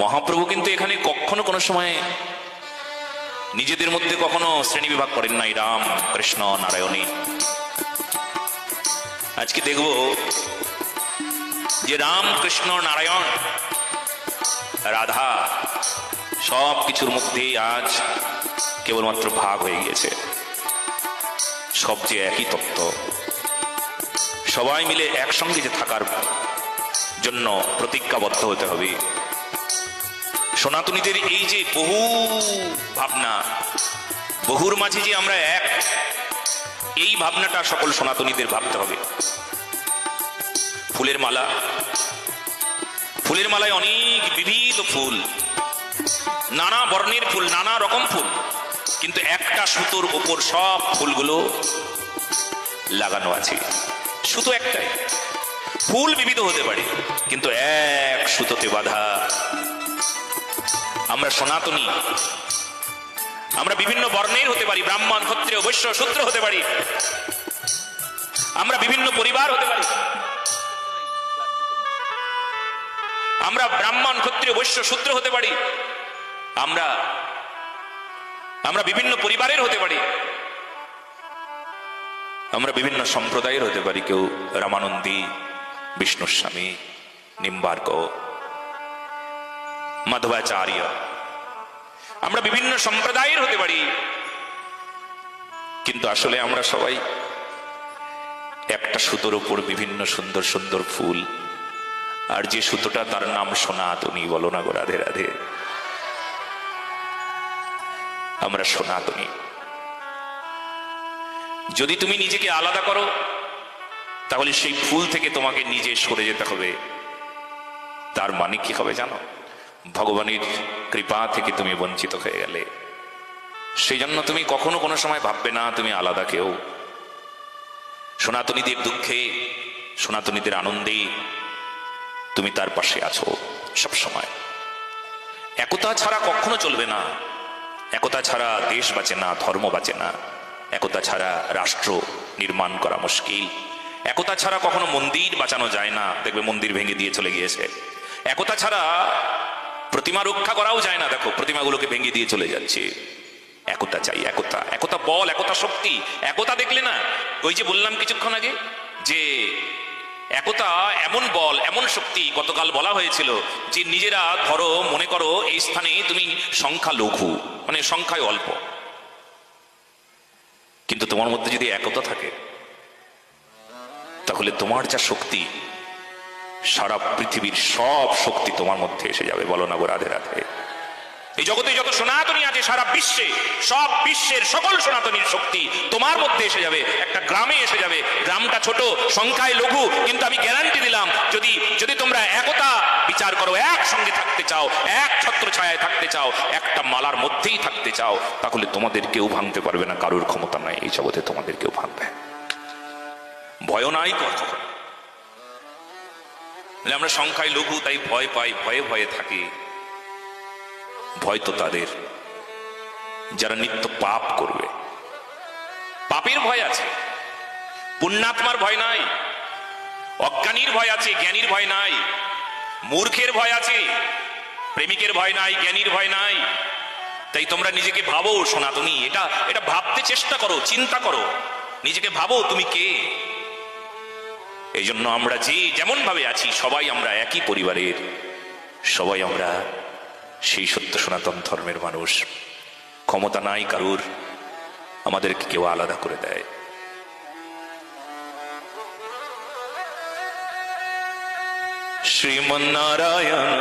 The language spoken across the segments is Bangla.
মহাপ্রভু কিন্তু এখানে কখনো কোনো সময় নিজেদের মধ্যে কখনো শ্রেণী বিভাগ করেন নাই, রাম কৃষ্ণ নারায়ণী। আজকে দেখব যে রাম কৃষ্ণ নারায়ণ রাধা সব কিছুর মধ্যেই আজ কেবলমাত্র ভাগ হয়ে গিয়েছে। সব যে একই তত্ত্ব, সবাই মিলে একসঙ্গে যে থাকার জন্য প্রতিজ্ঞাবদ্ধ হতে হবে। সনাতনীদের এই যে বহু ভাবনা, বহুর মাঝে যে আমরা এক, এই ভাবনাটা সকল সনাতনীদের ভাবতে হবে। ফুলের মালা, ফুলের মালায় অনেক বিবিধ ফুল, নানা বর্ণের ফুল, নানা রকম ফুল, কিন্তু একটা সুতোর উপর সব ফুলগুলো লাগানো আছে। সুতো একটাই, ফুল বিবিধ হতে পারে কিন্তু এক সুতোতে বাঁধা। আমরা সনাতনী, আমরা বিভিন্ন বর্ণের হতে পারি, ব্রাহ্মণ ক্ষত্রিয় বৈশ্য শূদ্র হতে পারি, আমরা বিভিন্ন পরিবার হতে পারি, আমরা ব্রাহ্মণ ক্ষত্রিয় বৈশ্য শূদ্র হতে পারি, আমরা বিভিন্ন পরিবারের হতে পারি, আমরা বিভিন্ন সম্প্রদায়ের হতে পারি। কেউ রামানন্দী, বিষ্ণুস্বামী, নিম্বার্ক, মাধবাচার্য, আমরা বিভিন্ন সম্প্রদায়ের হতে পারি, কিন্তু আসলে আমরা সবাই একটা সুতোর উপর বিভিন্ন সুন্দর সুন্দর ফুল, আর যে সুতোটা তার নাম সনাতনী। বলো না গো রাধে রাধে। আমরা সনাতনী। যদি তুমি নিজেকে আলাদা করো তাহলে সেই ফুল থেকে তোমাকে নিজে সরে যেতে হবে। তার মানে কি হবে জানো? ভগবানের কৃপা থেকে তুমি বঞ্চিত হয়ে গেলে। সেই জন্য তুমি কখনো কোনো সময় ভাববে না তুমি আলাদা কেউ। সনাতনীদের দুঃখে, সনাতনীদের আনন্দে তুমি তার পাশে আছো সব সময়। একতা ছাড়া কখনো চলবে না। একতা ছাড়া দেশ বাঁচে না, ধর্ম বাঁচে না। একতা ছাড়া রাষ্ট্র নির্মাণ করা মুশকিল। একতা ছাড়া কখনো মন্দির বাঁচানো যায় না, দেখবে মন্দির ভেঙে দিয়ে চলে গিয়েছে। একতা ছাড়া প্রতিমা রক্ষা করাও যায় না, দেখো প্রতিমাগুলোকে ভেঙে দিয়ে চলে যাচ্ছে। একতা চাই, একতা। একতা বল, একতা শক্তি। একতা দেখলে না, ওই যে বললাম কিছুক্ষণ আগে যে একতা এমন বল, এমন শক্তি। গতকাল বলা হয়েছিল যে নিজেরা ধরো মনে করো এই স্থানে তুমি সংখ্যা লঘু, মানে সংখ্যায় অল্প, কিন্তু তোমার মধ্যে যদি একতা থাকে তাহলে তোমার যা শক্তি, সারা পৃথিবীর সব শক্তি তোমার মধ্যে এসে যাবে। বলো না গো রাধে রাধে। এই জগতে যত সনাতনী আছে সারা বিশ্বে, সব বিশ্বের সকল সনাতনীর শক্তি তোমার মধ্যে এসে যাবে, একটা গ্রামে এসে যাবে। গ্রামটা ছোট, সংখ্যায় লঘু, কিন্তু আমি গ্যারান্টি দিলাম যদি যদি তোমরা একতা বিচার করো, একসঙ্গে থাকতে চাও, এক ছত্র ছায়ায় থাকতে চাও, একটা মালার মধ্যেই থাকতে চাও, তাহলে তোমাদের কেউ ভাঙতে পারবে না। কারোর ক্ষমতা নাই এই জগতে তোমাদের কেউ ভাঙবে। ভয় নাই কখন। আমরা সংখ্যায় লঘু তাই ভয় পাই, ভয়ে ভয়ে থাকি। ভয় তো তাদের যারা নিত্য পাপ করবে। পাপের ভয় আছে, পুণ্যাত্মার ভয় নাই। অজ্ঞানীর ভয় আছে, জ্ঞানীর ভয় নাই। মূর্খের ভয় আছে, প্রেমিকের ভয় নাই, জ্ঞানীর ভয় নাই। তাই তোমরা নিজেকে ভাবো সনাতনী। এটা ভাবতে চেষ্টা করো, চিন্তা করো, নিজেকে ভাবো তুমি কে। এই জন্য আমরা যে যেমন ভাবে আছি সবাই আমরা একই পরিবারের, সবাই আমরা সেই সত্য সনাতন ধর্মের মানুষ। ক্ষমতা নাই কারুর আমাদেরকে কেউ আলাদা করে দেয়। শ্রীমন্নারায়ণ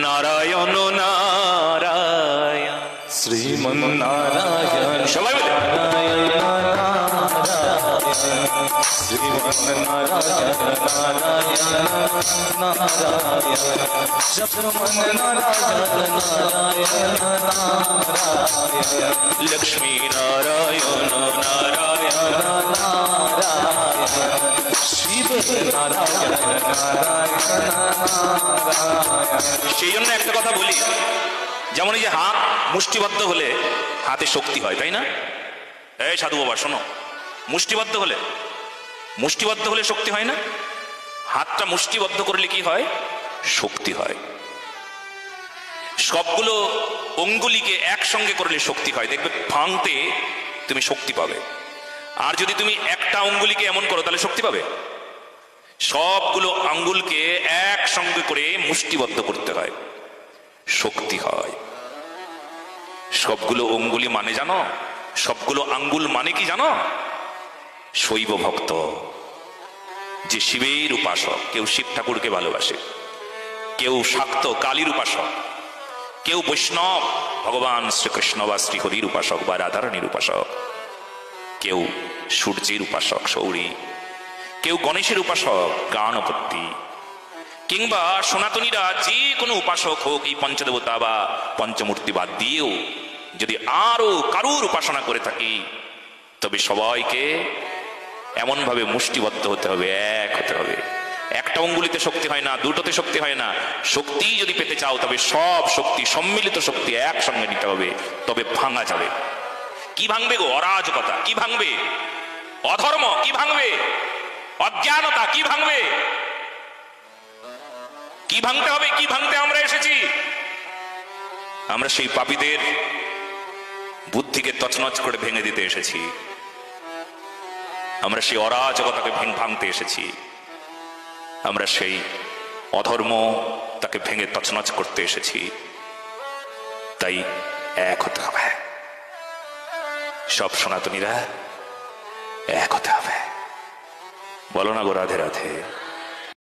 নারায়ণ নারায়ণ, শ্রীমন্নারায়ণ সবাই বলে লক্ষ্মী নারায়ণ নারায়ণ শিব নারায়ণ সেই জন্য একটা কথা বলি, যেমন এই যে হাত মুষ্টিবদ্ধ হলে হাতে শক্তি হয়, তাই না? এই সাধু বাবা শোনো, মুষ্টিবদ্ধ হলে শক্তি হয় না? হাতটা মুষ্টিবদ্ধ করলে কি হয়? শক্তি হয়। সবগুলো অঙ্গুলিকে একসঙ্গে করলে শক্তি হয়, দেখবে ভাঙতে তুমি শক্তি পাবে। আর যদি তুমি একটা অঙ্গুলিকে এমন করো তাহলে শক্তি পাবে? সবগুলো আঙ্গুলকে একসঙ্গে করে মুষ্টিবদ্ধ করতে হয়, শক্তি হয়। সবগুলো অঙ্গুলি মানে জানো? সবগুলো আঙ্গুল মানে কি জানো? শৈব ভক্ত, যে শিবের উপাসক। কেউ শিব ঠাকুরকে ভালোবাসে, কেউ শাক্ত কালীর উপাসক, কেউ বৈষ্ণব ভগবান শ্রীকৃষ্ণ বা শ্রীহরির উপাসক বা রাধারানীর উপাসক, কেউ সূর্যের উপাসক সৌরী, কেউ গণেশের উপাসক গাণপতি, কিংবা সনাতনীরা যে কোনো উপাসক হোক, এই পঞ্চদেবতা বা পঞ্চমূর্তি বাদ দিয়েও যদি আরো কারুর উপাসনা করে থাকি, তবে সবাইকে এমন ভাবে মুষ্টিবদ্ধ হতে হবে, এক হতে হবে। একটা অঙ্গুলিতে শক্তি হয় না, দুটোতে শক্তি হয় না। শক্তি যদি পেতে চাও তবে সব শক্তি, সম্মিলিত শক্তি একসঙ্গে নিতে হবে, তবে ভাঙা যাবে। কি ভাঙবে গো? অরাজকতা। কি ভাঙবে? অধর্ম। কি ভাঙবে? অজ্ঞানতা। কি ভাঙবে? কি ভাঙতে হবে? কি ভাঙতে আমরা এসেছি? আমরা সেই পাপীদের বুদ্ধিকে তছনছ করে ভেঙে দিতে এসেছি। আমরা সেই অরাজকতাকে ভাঙতে এসেছি। আমরা সেই অধর্ম তাকে ভেঙে তছনছ করতে এসেছি। তাই এক হতে হবে, সব সনাতনীরা এক হতে হবে। বলো না গো রাধে রাধে।